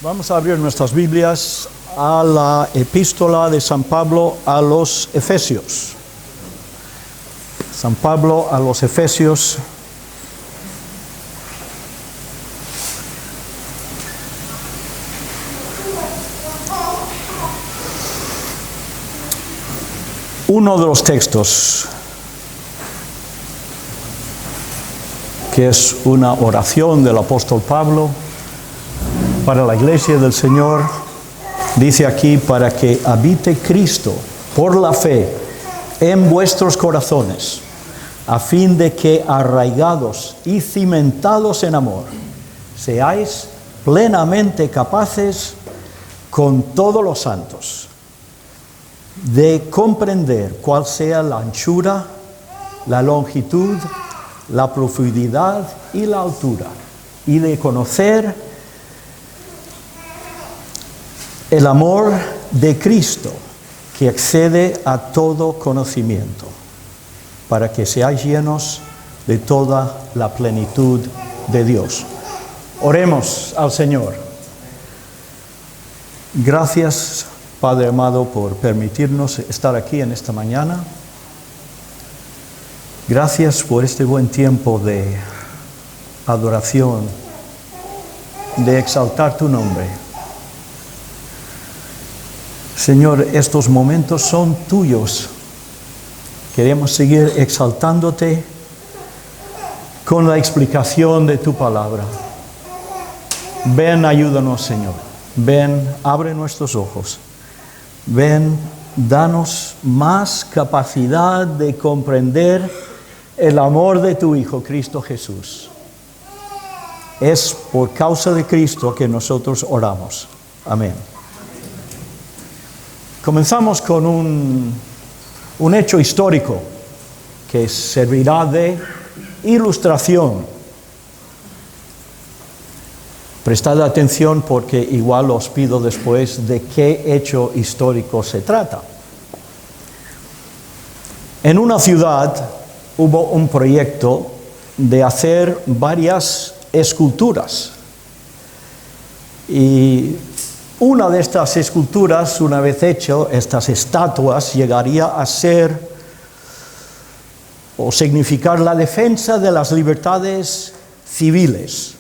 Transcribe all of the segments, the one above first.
Vamos a abrir nuestras Biblias a la epístola de San Pablo a los Efesios. San Pablo a los Efesios. Uno de los textos que es una oración del apóstol Pablo para la iglesia del Señor, dice aquí: para que habite Cristo por la fe en vuestros corazones, a fin de que, arraigados y cimentados en amor, seáis plenamente capaces con todos los santos de comprender cuál sea la anchura, la longitud, la profundidad y la altura, y de conocer el amor de Cristo, que excede a todo conocimiento, para que seáis llenos de toda la plenitud de Dios. Oremos al Señor. Gracias, Padre amado, por permitirnos estar aquí en esta mañana. Gracias por este buen tiempo de adoración, de exaltar tu nombre. Señor, estos momentos son tuyos. Queremos seguir exaltándote con la explicación de tu palabra. Ven, ayúdanos, Señor. Ven, abre nuestros ojos. Ven, danos más capacidad de comprender el amor de tu Hijo, Cristo Jesús. Es por causa de Cristo que nosotros oramos. Amén. Comenzamos con un hecho histórico que servirá de ilustración. Prestad atención, porque igual os pido después de qué hecho histórico se trata. En una ciudad hubo un proyecto de hacer varias esculturas. Y una de estas esculturas, una vez hecho, estas estatuas, llegaría a ser o significar la defensa de las libertades civiles.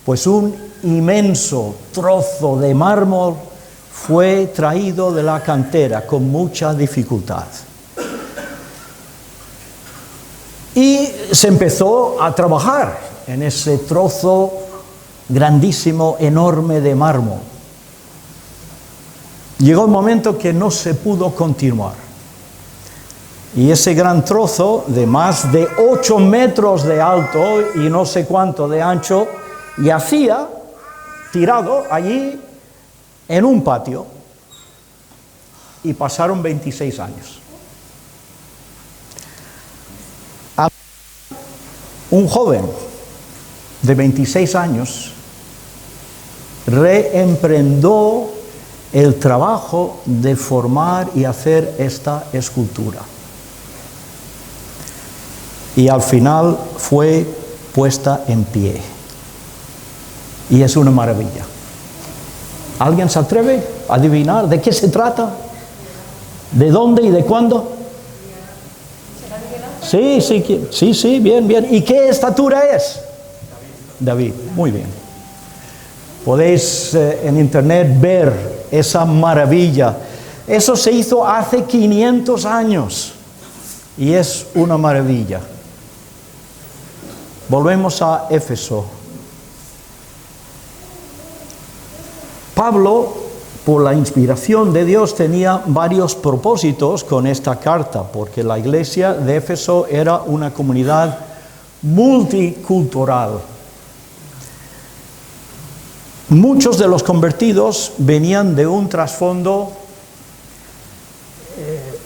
Pues un inmenso trozo de mármol fue traído de la cantera con mucha dificultad. Y se empezó a trabajar en ese trozo grandísimo, enorme de mármol. Llegó un momento que no se pudo continuar. Y ese gran trozo de más de 8 metros de alto y no sé cuánto de ancho, yacía tirado allí en un patio. Y pasaron 26 años. Un joven de 26 años reemprendió el trabajo de formar y hacer esta escultura. Y al final fue puesta en pie. Y es una maravilla. ¿Alguien se atreve a adivinar de qué se trata? ¿De dónde y de cuándo? Sí, bien. ¿Y qué estatura es? David, muy bien. Podéis en internet ver esa maravilla. Eso se hizo hace 500 años y es una maravilla. Volvemos a Éfeso. Pablo, por la inspiración de Dios, tenía varios propósitos con esta carta, porque la iglesia de Éfeso era una comunidad multicultural. Muchos de los convertidos venían de un trasfondo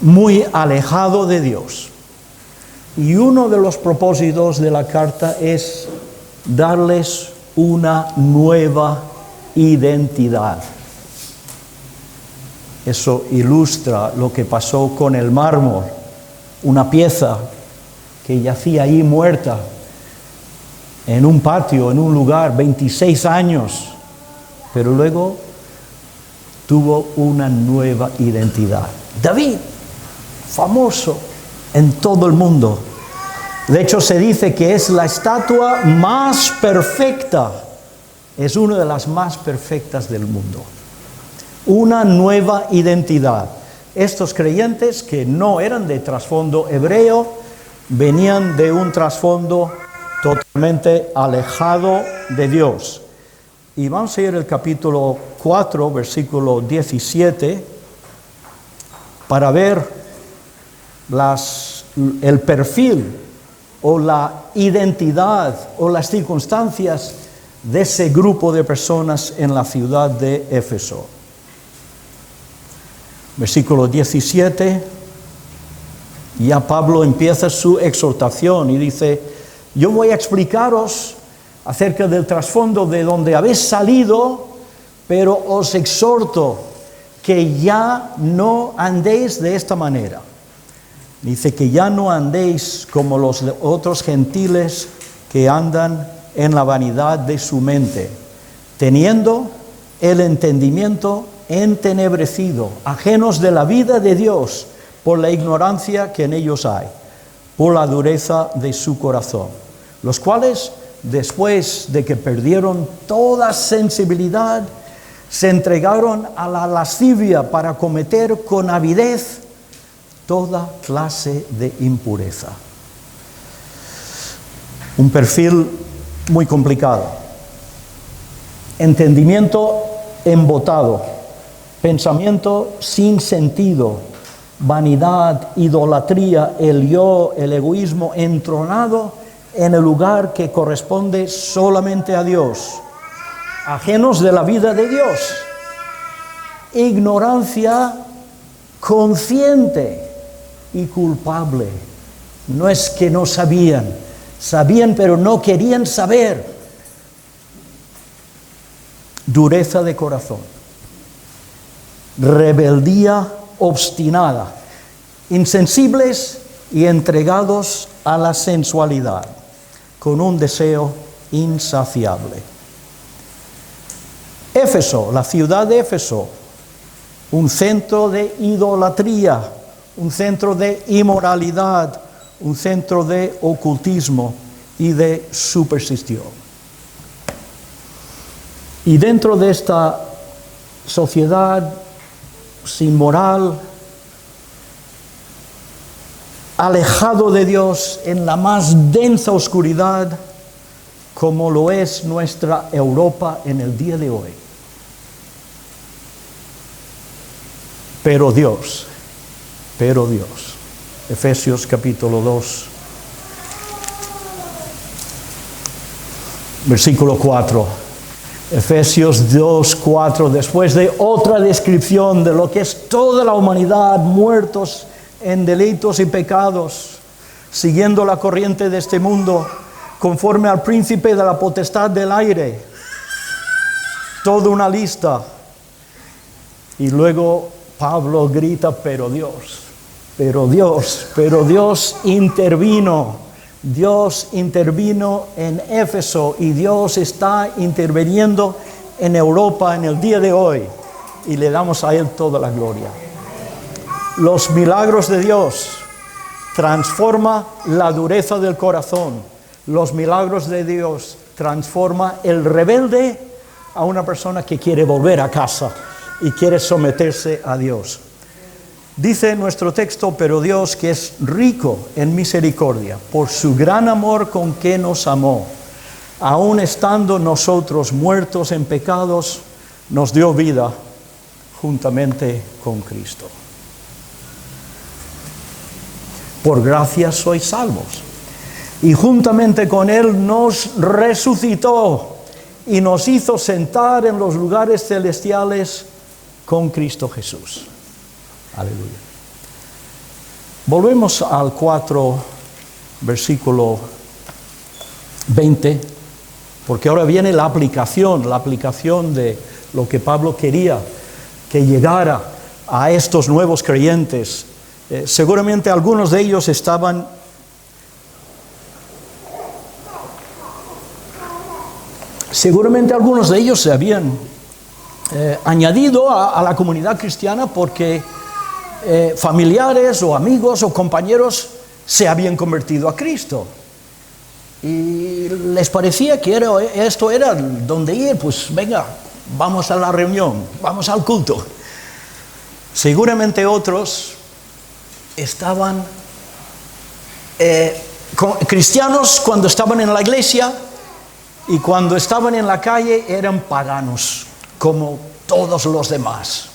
muy alejado de Dios. Y uno de los propósitos de la carta es darles una nueva identidad. Eso ilustra lo que pasó con el mármol, una pieza que yacía ahí muerta en un patio, en un lugar, 26 años, pero luego tuvo una nueva identidad. David, famoso en todo el mundo. De hecho, se dice que es la estatua más perfecta. Es una de las más perfectas del mundo. Una nueva identidad. Estos creyentes que no eran de trasfondo hebreo, venían de un trasfondo totalmente alejado de Dios. Y vamos a ir al capítulo 4, versículo 17, para ver el perfil o la identidad o las circunstancias de ese grupo de personas en la ciudad de Éfeso. Versículo 17, ya Pablo empieza su exhortación y dice: yo voy a explicaros acerca del trasfondo de donde habéis salido, pero os exhorto que ya no andéis de esta manera. Dice que ya no andéis como los otros gentiles que andan en la vanidad de su mente, teniendo el entendimiento entenebrecido, ajenos de la vida de Dios por la ignorancia que en ellos hay, por la dureza de su corazón, los cuales, después de que perdieron toda sensibilidad, se entregaron a la lascivia para cometer con avidez toda clase de impureza. Un perfil muy complicado. Entendimiento embotado, pensamiento sin sentido, vanidad, idolatría, el yo, el egoísmo entronado en el lugar que corresponde solamente a Dios, ajenos de la vida de Dios, ignorancia consciente y culpable. No es que no sabían, sabían pero no querían saber. Dureza de corazón, rebeldía obstinada, insensibles y entregados a la sensualidad, con un deseo insaciable. Éfeso, la ciudad de Éfeso, un centro de idolatría, un centro de inmoralidad, un centro de ocultismo y de superstición. Y dentro de esta sociedad sin moral, alejado de Dios en la más densa oscuridad, como lo es nuestra Europa en el día de hoy. Pero Dios, Efesios capítulo 2, versículo 4. Efesios 2, 4, después de otra descripción de lo que es toda la humanidad, muertos en delitos y pecados, siguiendo la corriente de este mundo, conforme al príncipe de la potestad del aire. Toda una lista. Y luego Pablo grita: pero Dios intervino. Dios intervino en Éfeso y Dios está interviniendo en Europa en el día de hoy, y le damos a Él toda la gloria. Los milagros de Dios transforman la dureza del corazón. Los milagros de Dios transforman el rebelde a una persona que quiere volver a casa y quiere someterse a Dios. Dice nuestro texto: pero Dios, que es rico en misericordia, por su gran amor con que nos amó, aun estando nosotros muertos en pecados, nos dio vida juntamente con Cristo. Por gracia sois salvos, y juntamente con Él nos resucitó y nos hizo sentar en los lugares celestiales con Cristo Jesús. Aleluya. Volvemos al 4, versículo 20, porque ahora viene la aplicación de lo que Pablo quería que llegara a estos nuevos creyentes. Seguramente algunos de ellos se habían añadido a la comunidad cristiana porque familiares o amigos o compañeros se habían convertido a Cristo. Y les parecía que esto era donde ir, pues venga, vamos a la reunión, vamos al culto. Seguramente otros estaban cristianos cuando estaban en la iglesia y cuando estaban en la calle eran paganos, como todos los demás.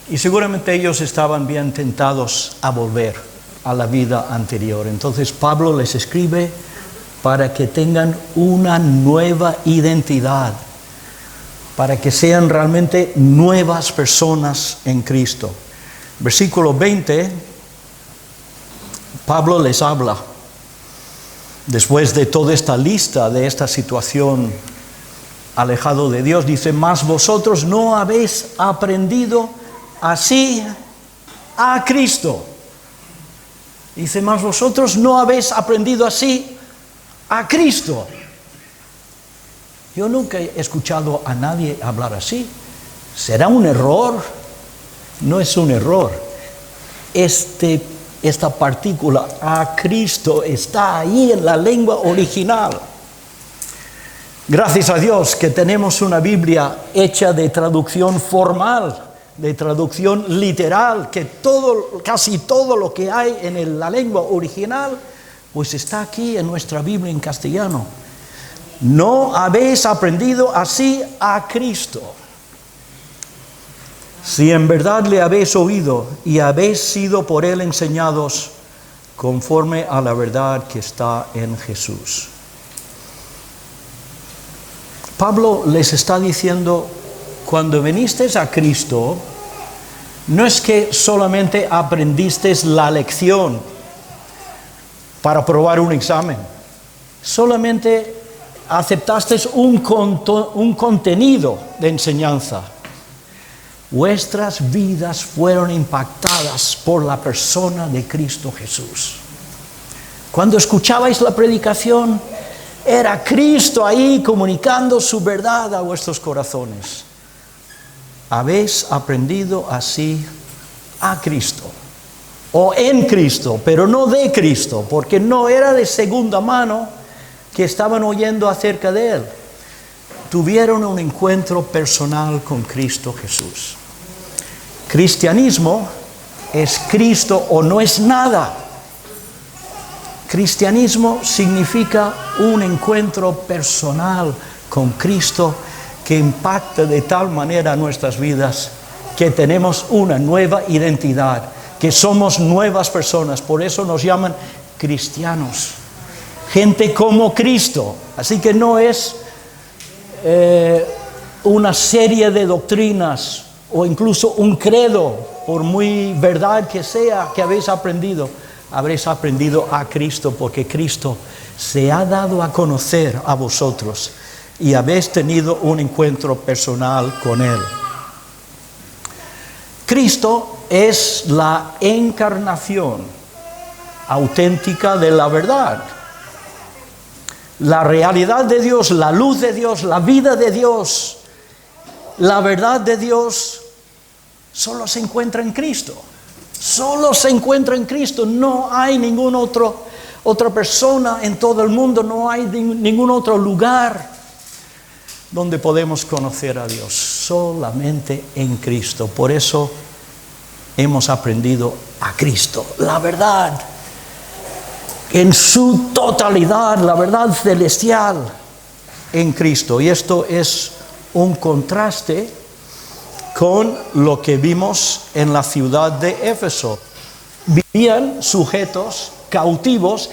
Y seguramente ellos estaban bien tentados a volver a la vida anterior. Entonces Pablo les escribe para que tengan una nueva identidad, para que sean realmente nuevas personas en Cristo. Versículo 20, Pablo les habla, después de toda esta lista de esta situación alejado de Dios, dice: mas vosotros no habéis aprendido así a Cristo. Dice: mas vosotros no habéis aprendido así a Cristo. Yo nunca he escuchado a nadie hablar así. ¿Será un error? No es un error. Esta partícula a Cristo está ahí en la lengua original. Gracias a Dios que tenemos una Biblia hecha de traducción formal, de traducción literal, que casi todo lo que hay en la lengua original, pues está aquí en nuestra Biblia en castellano. No habéis aprendido así a Cristo. Si en verdad le habéis oído y habéis sido por él enseñados conforme a la verdad que está en Jesús. Pablo les está diciendo: cuando vinisteis a Cristo, no es que solamente aprendisteis la lección para probar un examen, solamente aceptasteis un contenido de enseñanza. Vuestras vidas fueron impactadas por la persona de Cristo Jesús. Cuando escuchabais la predicación, era Cristo ahí comunicando su verdad a vuestros corazones. Habéis aprendido así a Cristo, o en Cristo, pero no de Cristo, porque no era de segunda mano que estaban oyendo acerca de Él. Tuvieron un encuentro personal con Cristo Jesús. Cristianismo es Cristo o no es nada. Cristianismo significa un encuentro personal con Cristo que impacta de tal manera nuestras vidas que tenemos una nueva identidad, que somos nuevas personas. Por eso nos llaman cristianos, gente como Cristo. Así que no es una serie de doctrinas o incluso un credo, por muy verdad que sea, que habréis aprendido a Cristo, porque Cristo se ha dado a conocer a vosotros y habéis tenido un encuentro personal con Él. Cristo es la encarnación auténtica de la verdad. La realidad de Dios, la luz de Dios, la vida de Dios, la verdad de Dios, solo se encuentra en Cristo. Solo se encuentra en Cristo. No hay ninguna otra persona en todo el mundo, no hay ningún otro lugar donde podemos conocer a Dios. Solamente en Cristo. Por eso hemos aprendido a Cristo, la verdad en su totalidad, la verdad celestial en Cristo. Y esto es un contraste con lo que vimos en la ciudad de Éfeso. Vivían sujetos, cautivos,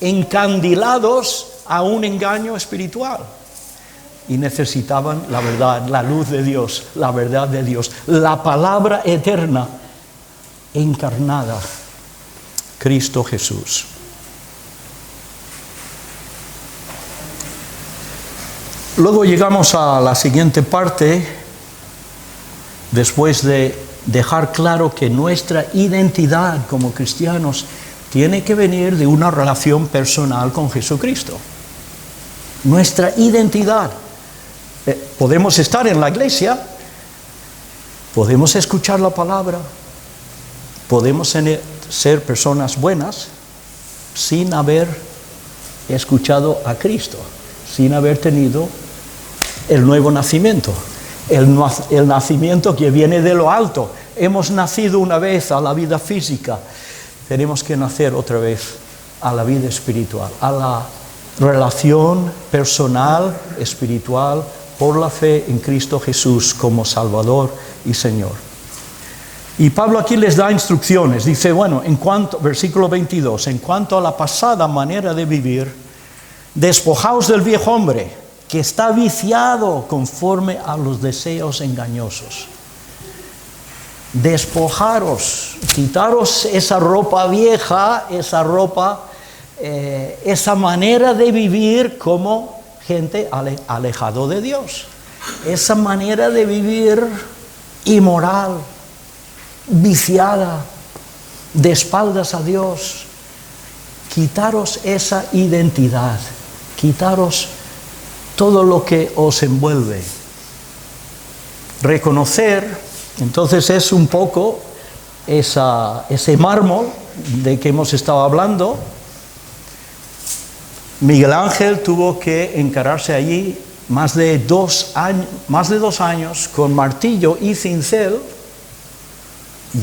encandilados a un engaño espiritual. Y necesitaban la verdad, la luz de Dios, la verdad de Dios, la palabra eterna encarnada, Cristo Jesús. Luego llegamos a la siguiente parte, después de dejar claro que nuestra identidad como cristianos tiene que venir de una relación personal con Jesucristo. Nuestra identidad. Podemos estar en la iglesia, podemos escuchar la palabra, podemos ser personas buenas sin haber escuchado a Cristo, sin haber tenido el nuevo nacimiento, el nacimiento que viene de lo alto. Hemos nacido una vez a la vida física, tenemos que nacer otra vez a la vida espiritual, a la relación personal, espiritual, por la fe en Cristo Jesús como Salvador y Señor. Y Pablo aquí les da instrucciones, dice, bueno, versículo 22, en cuanto a la pasada manera de vivir, despojaos del viejo hombre, que está viciado conforme a los deseos engañosos. Despojaros, quitaros esa ropa vieja, esa ropa, esa manera de vivir como gente alejado de Dios, esa manera de vivir inmoral, viciada, de espaldas a Dios. Quitaros esa identidad, quitaros todo lo que os envuelve. Reconocer, entonces es un poco ese mármol de que hemos estado hablando. Miguel Ángel tuvo que encararse allí más de 2 años con martillo y cincel.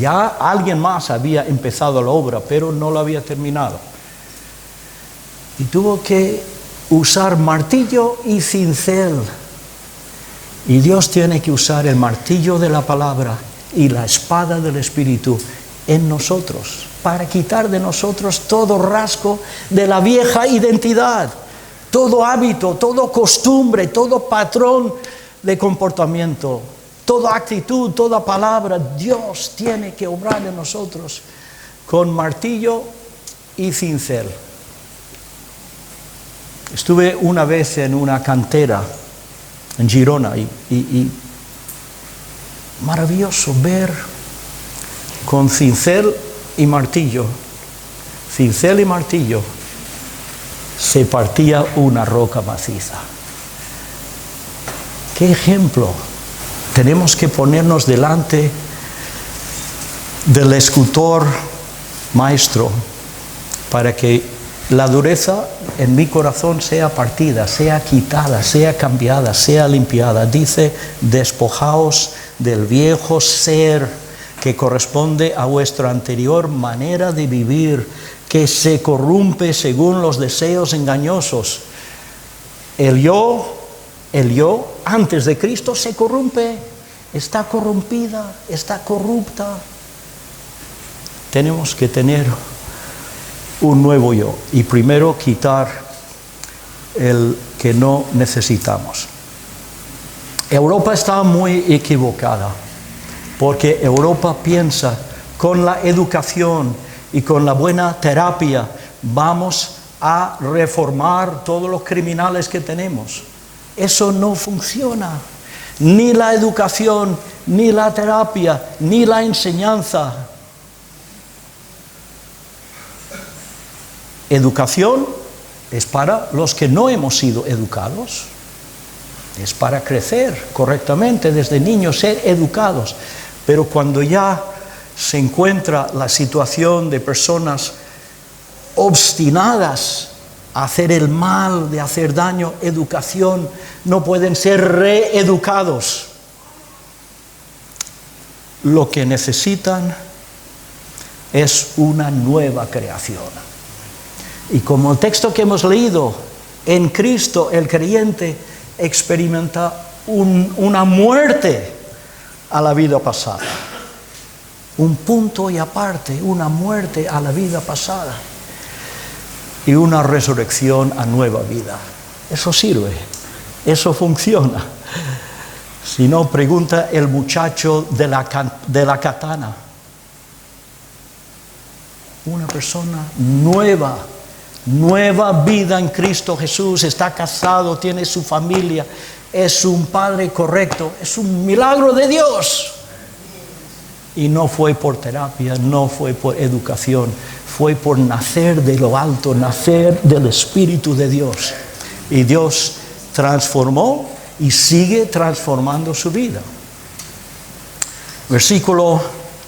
Ya alguien más había empezado la obra, pero no la había terminado. Y tuvo que usar martillo y cincel. Y Dios tiene que usar el martillo de la palabra y la espada del Espíritu en nosotros, para quitar de nosotros todo rasgo de la vieja identidad, todo hábito, todo costumbre, todo patrón de comportamiento, toda actitud, toda palabra. Dios tiene que obrar en nosotros con martillo y cincel. Estuve una vez en una cantera en Girona y maravilloso ver con cincel y martillo, se partía una roca maciza. ¿Qué ejemplo? Tenemos que ponernos delante del escultor maestro para que la dureza en mi corazón sea partida, sea quitada, sea cambiada, sea limpiada. Dice, despojaos del viejo ser que corresponde a vuestra anterior manera de vivir, que se corrompe según los deseos engañosos. El yo antes de Cristo se corrompe, está corrompida, está corrupta. Tenemos que tener un nuevo yo y primero quitar el que no necesitamos. Europa está muy equivocada, porque Europa piensa con la educación y con la buena terapia vamos a reformar todos los criminales que tenemos. Eso no funciona. Ni la educación, ni la terapia, ni la enseñanza. Educación es para los que no hemos sido educados. Es para crecer correctamente desde niños, ser educados. Pero cuando ya se encuentra la situación de personas obstinadas a hacer el mal, de hacer daño, educación, no pueden ser reeducados. Lo que necesitan es una nueva creación. Y como el texto que hemos leído, en Cristo el creyente experimenta una muerte a la vida pasada. Un punto y aparte, una muerte a la vida pasada. Y una resurrección a nueva vida. Eso sirve, eso funciona. Si no, pregunta el muchacho de la katana. Una persona nueva vida en Cristo Jesús, está casado, tiene su familia, es un padre correcto, es un milagro de Dios. Y no fue por terapia, no fue por educación, fue por nacer de lo alto, nacer del Espíritu de Dios. Y Dios transformó y sigue transformando su vida. Versículo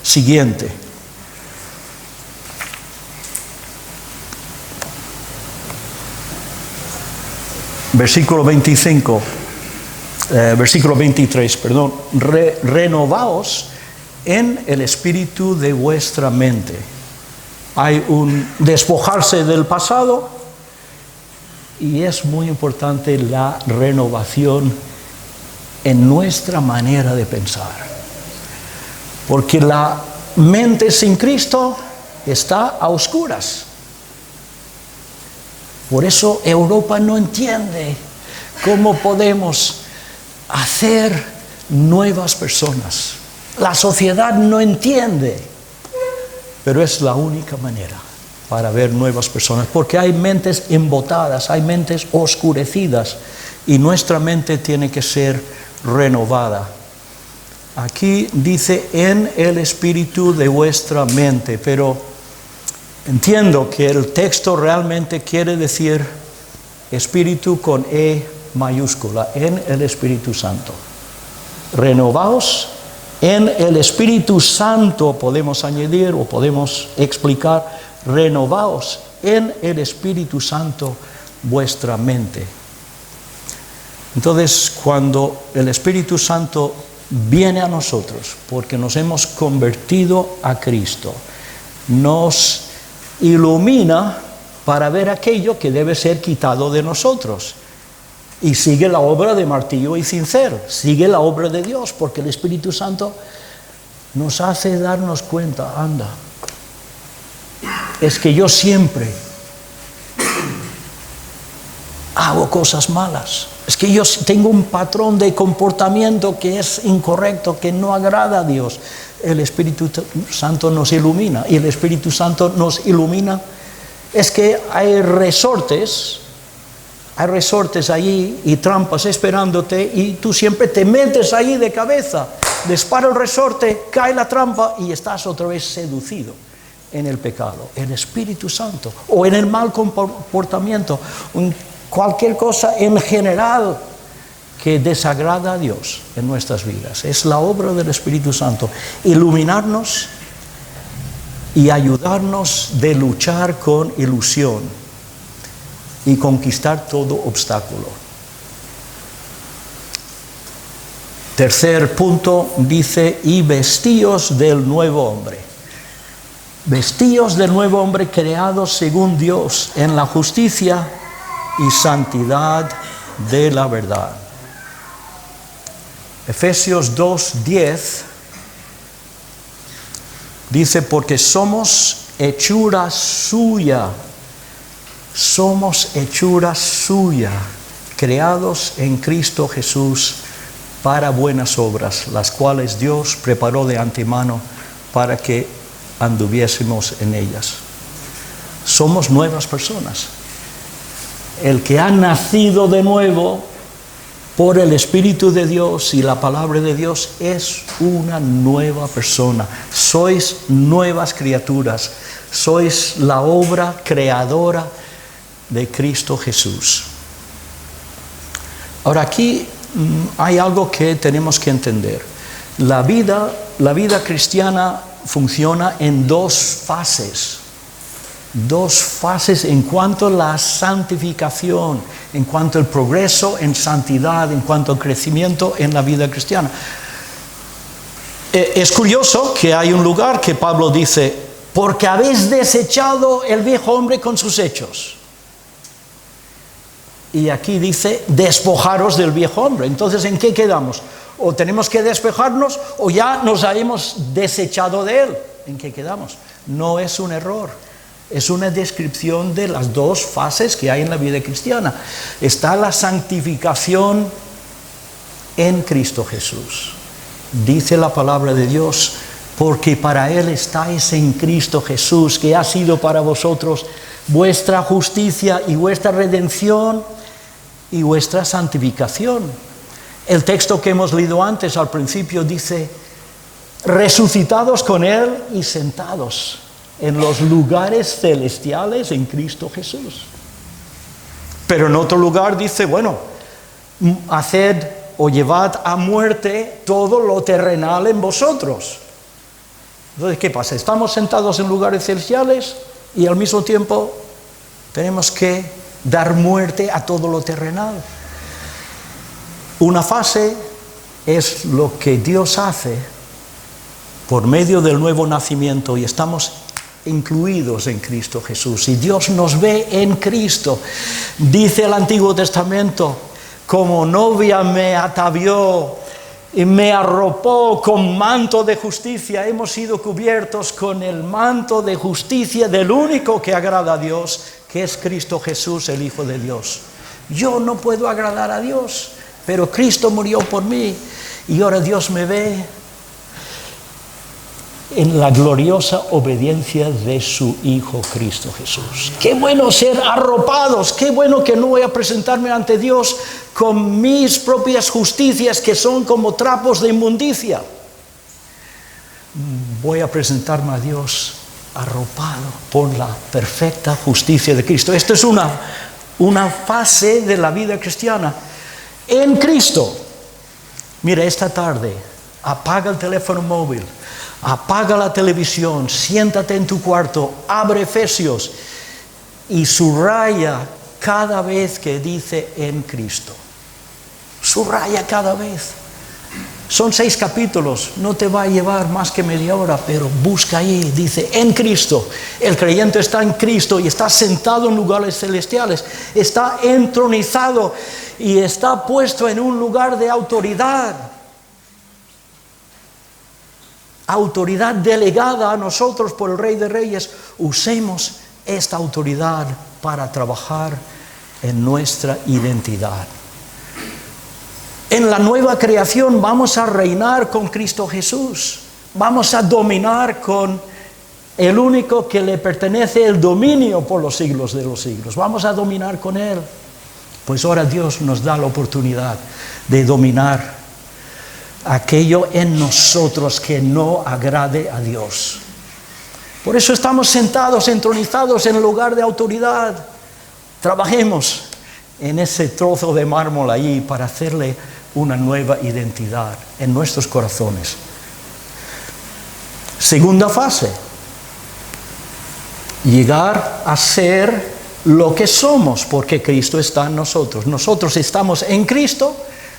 siguiente. Versículo 25, versículo 23, perdón. Renovaos en el espíritu de vuestra mente. Hay un despojarse del pasado y es muy importante la renovación en nuestra manera de pensar. Porque la mente sin Cristo está a oscuras. Por eso Europa no entiende cómo podemos hacer nuevas personas. La sociedad no entiende, pero es la única manera para ver nuevas personas, porque hay mentes embotadas, hay mentes oscurecidas, y nuestra mente tiene que ser renovada. Aquí dice en el espíritu de vuestra mente, pero entiendo que el texto realmente quiere decir espíritu con E mayúscula, en el Espíritu Santo. Renovaos en el Espíritu Santo, podemos añadir o podemos explicar, renovaos en el Espíritu Santo vuestra mente. Entonces, cuando el Espíritu Santo viene a nosotros, porque nos hemos convertido a Cristo, nos ilumina para ver aquello que debe ser quitado de nosotros. Y sigue la obra de martillo y cincel, sigue la obra de Dios, porque el Espíritu Santo nos hace darnos cuenta, anda, es que yo siempre hago cosas malas, es que yo tengo un patrón de comportamiento que es incorrecto, que no agrada a Dios. El Espíritu Santo nos ilumina, y el Espíritu Santo nos ilumina. Es que hay resortes allí y trampas esperándote, y tú siempre te metes ahí de cabeza, dispara el resorte, cae la trampa y estás otra vez seducido en el pecado, en el Espíritu Santo, o en el mal comportamiento, cualquier cosa en general que desagrada a Dios en nuestras vidas. Es la obra del Espíritu Santo, iluminarnos y ayudarnos de luchar con ilusión y conquistar todo obstáculo. Tercer punto dice, y vestíos del nuevo hombre. Vestíos del nuevo hombre creado según Dios en la justicia y santidad de la verdad. Efesios 2:10 dice, porque somos hechura suya, creados en Cristo Jesús para buenas obras, las cuales Dios preparó de antemano para que anduviésemos en ellas. Somos nuevas personas. El que ha nacido de nuevo por el Espíritu de Dios y la palabra de Dios es una nueva persona. Sois nuevas criaturas. Sois la obra creadora de Cristo Jesús. Ahora aquí hay algo que tenemos que entender. La vida cristiana funciona en dos fases en cuanto a la santificación, en cuanto al progreso en santidad, en cuanto al crecimiento en la vida cristiana. Es curioso que hay un lugar que Pablo dice, porque habéis desechado el viejo hombre con sus hechos. Y aquí dice, despojaros del viejo hombre. Entonces, ¿en qué quedamos? O tenemos que despejarnos o ya nos hemos desechado de él. ¿En qué quedamos? No es un error. Es una descripción de las dos fases que hay en la vida cristiana. Está la santificación en Cristo Jesús. Dice la palabra de Dios, porque para Él estáis en Cristo Jesús, que ha sido para vosotros vuestra justicia y vuestra redención y vuestra santificación. El texto que hemos leído antes, al principio, dice, resucitados con Él y sentados en los lugares celestiales en Cristo Jesús. Pero en otro lugar dice, bueno, haced o llevad a muerte todo lo terrenal en vosotros. Entonces, ¿qué pasa? Estamos sentados en lugares celestiales y al mismo tiempo tenemos que dar muerte a todo lo terrenal. Una fase es lo que Dios hace por medio del nuevo nacimiento y estamos incluidos en Cristo Jesús. Y Dios nos ve en Cristo. Dice el Antiguo Testamento, como novia me atavió y me arropó con manto de justicia. Hemos sido cubiertos con el manto de justicia del único que agrada a Dios, que es Cristo Jesús, el Hijo de Dios. Yo no puedo agradar a Dios, pero Cristo murió por mí y ahora Dios me ve en la gloriosa obediencia de su Hijo Cristo Jesús. Qué bueno ser arropados, qué bueno que no voy a presentarme ante Dios con mis propias justicias que son como trapos de inmundicia. Voy a presentarme a Dios arropado por la perfecta justicia de Cristo. Esto es una fase de la vida cristiana. En Cristo. Mira, esta tarde, apaga el teléfono móvil, apaga la televisión, siéntate en tu cuarto, abre Efesios y subraya cada vez que dice en Cristo. Subraya cada vez. Son 6 capítulos, no te va a llevar más que media hora, pero busca ahí, dice en Cristo. El creyente está en Cristo y está sentado en lugares celestiales, está entronizado y está puesto en un lugar de autoridad. Autoridad delegada a nosotros por el Rey de Reyes. Usemos esta autoridad para trabajar en nuestra identidad. En la nueva creación vamos a reinar con Cristo Jesús. Vamos a dominar con el único que le pertenece el dominio por los siglos de los siglos. Vamos a dominar con Él. Pues ahora Dios nos da la oportunidad de dominar aquello en nosotros que no agrade a Dios. Por eso estamos sentados, entronizados en el lugar de autoridad. Trabajemos en ese trozo de mármol allí para hacerle una nueva identidad en nuestros corazones. Segunda fase, llegar a ser lo que somos, porque Cristo está en nosotros. Nosotros estamos en Cristo,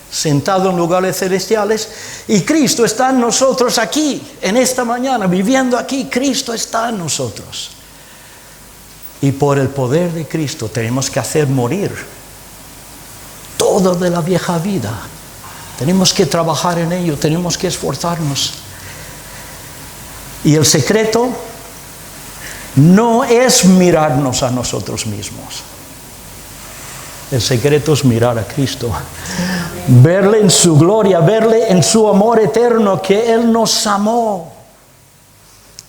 sentado en lugares celestiales, y Cristo está en nosotros aquí, en esta mañana, viviendo aquí. Cristo está en nosotros. Y por el poder de Cristo tenemos que hacer morir todo de la vieja vida. Tenemos que trabajar en ello, tenemos que esforzarnos. Y el secreto no es mirarnos a nosotros mismos. El secreto es mirar a Cristo, verle en su gloria, verle en su amor eterno, que Él nos amó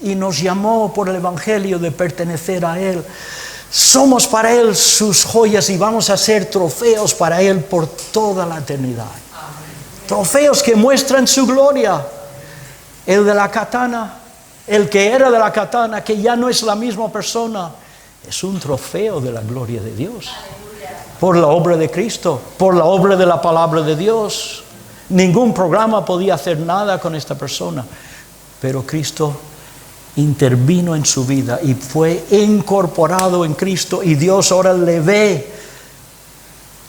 y nos llamó por el Evangelio de pertenecer a Él. Somos para Él sus joyas y vamos a ser trofeos para Él por toda la eternidad. Trofeos que muestran su gloria. El de la katana, el que era de la katana, que ya no es la misma persona, es un trofeo de la gloria de Dios. Por la obra de Cristo, por la obra de la palabra de Dios. Ningún programa podía hacer nada con esta persona, pero Cristo intervino en su vida y fue incorporado en Cristo, y Dios ahora le ve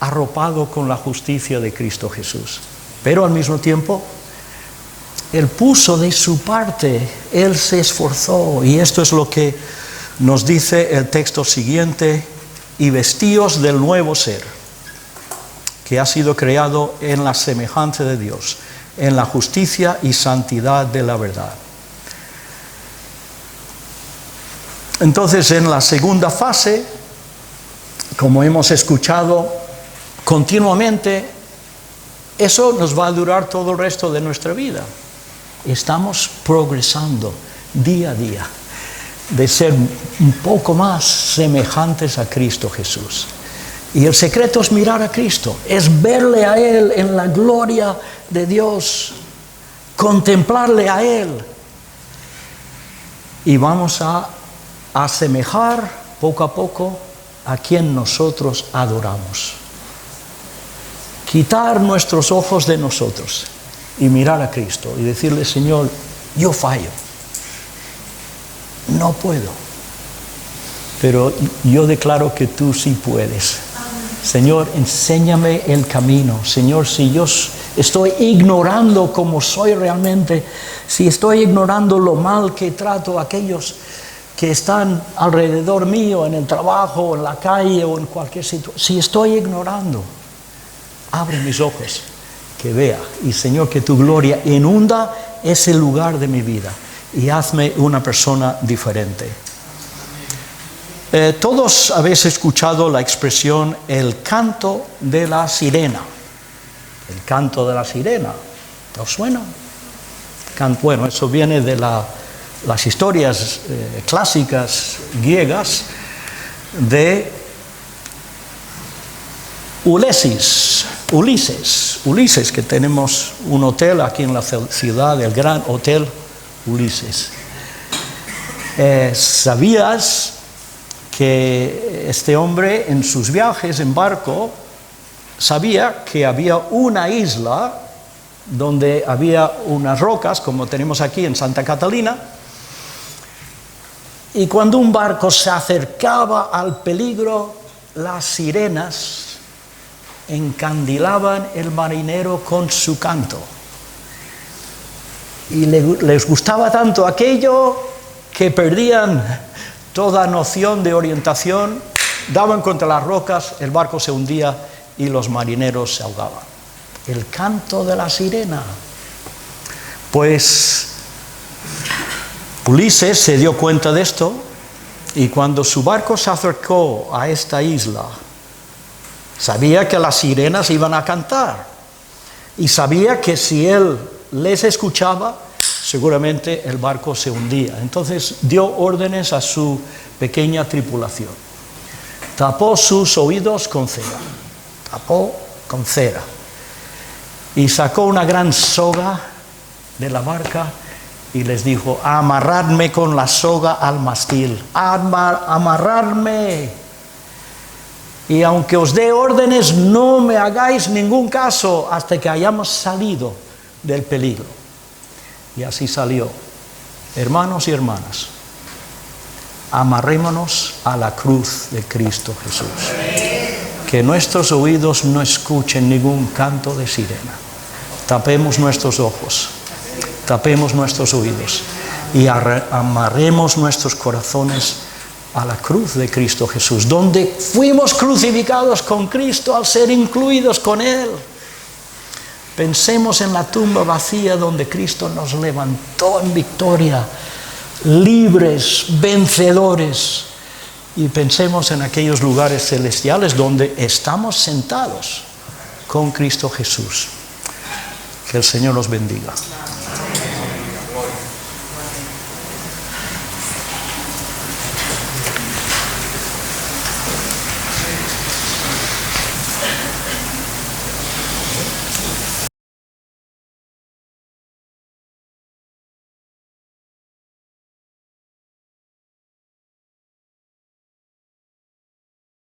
arropado con la justicia de Cristo Jesús. Pero al mismo tiempo, Él puso de su parte, Él se esforzó, y esto es lo que nos dice el texto siguiente: y vestíos del nuevo ser, que ha sido creado en la semejanza de Dios, en la justicia y santidad de la verdad. Entonces, en la segunda fase, como hemos escuchado continuamente, eso nos va a durar todo el resto de nuestra vida. Estamos progresando día a día de ser un poco más semejantes a Cristo Jesús. Y el secreto es mirar a Cristo, es verle a Él en la gloria de Dios, contemplarle a Él. Y vamos a asemejar poco a poco a quien nosotros adoramos. quitar nuestros ojos de nosotros y mirar a Cristo y decirle: Señor, yo fallo, no puedo, pero yo declaro que tú sí puedes. Señor, enséñame el camino. Señor, si yo estoy ignorando cómo soy realmente, si estoy ignorando lo mal que trato a aquellos que están alrededor mío, en el trabajo, en la calle o en cualquier situación, si estoy ignorando, abre mis ojos, que vea. Y Señor, que tu gloria inunda ese lugar de mi vida y hazme una persona diferente. Todos habéis escuchado la expresión el canto de la sirena. El canto de la sirena, ¿os suena? Bueno, eso viene de las historias clásicas griegas de Ulises, que tenemos un hotel aquí en la ciudad, el Gran Hotel Ulises. ¿Sabías que este hombre en sus viajes en barco sabía que había una isla donde había unas rocas, como tenemos aquí en Santa Catalina, y cuando un barco se acercaba al peligro, las sirenas encandilaban el marinero con su canto? Y les gustaba tanto aquello que perdían toda noción de orientación, daban contra las rocas, el barco se hundía y los marineros se ahogaban. El canto de la sirena. Pues Ulises se dio cuenta de esto, y cuando su barco se acercó a esta isla, sabía que las sirenas iban a cantar, y sabía que si él les escuchaba, seguramente el barco se hundía. Entonces dio órdenes a su pequeña tripulación. Tapó sus oídos con cera. Y sacó una gran soga de la barca y les dijo: amarradme con la soga al mástil, amarradme. Y aunque os dé órdenes, no me hagáis ningún caso hasta que hayamos salido del peligro. Y así salió. Hermanos y hermanas, amarrémonos a la cruz de Cristo Jesús. Que nuestros oídos no escuchen ningún canto de sirena. Tapemos nuestros ojos, tapemos nuestros oídos y amarremos nuestros corazones a la cruz de Cristo Jesús, donde fuimos crucificados con Cristo al ser incluidos con Él. Pensemos en la tumba vacía donde Cristo nos levantó en victoria, libres, vencedores. Y pensemos en aquellos lugares celestiales donde estamos sentados con Cristo Jesús. Que el Señor los bendiga.